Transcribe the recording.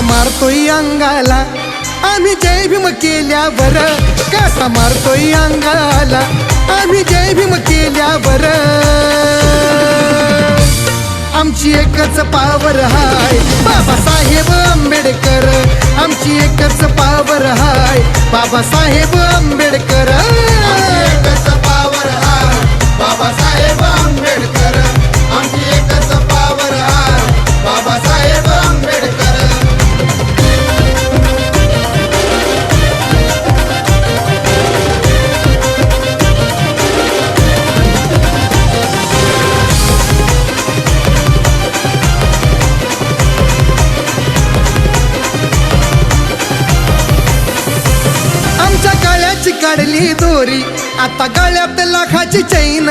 कसा मारतोय अंगाला आम्ही जय भीम केल्यावर, कसा मारतोय अंगाला आम्ही जय भीम केल्यावर. आमची एकच पावर हाय बाबासाहेब आंबेडकर, आमची एकच पावर हाय बाबासाहेब आंबेडकर. एकच पावर हाय बाबासाहेब आंबेडकर, आमची एकच पावर हाय बाबासाहेब आंबेडकर. आमच्या गळ्याची काढली दोरी, आता गळ्यात लाखाची चैन.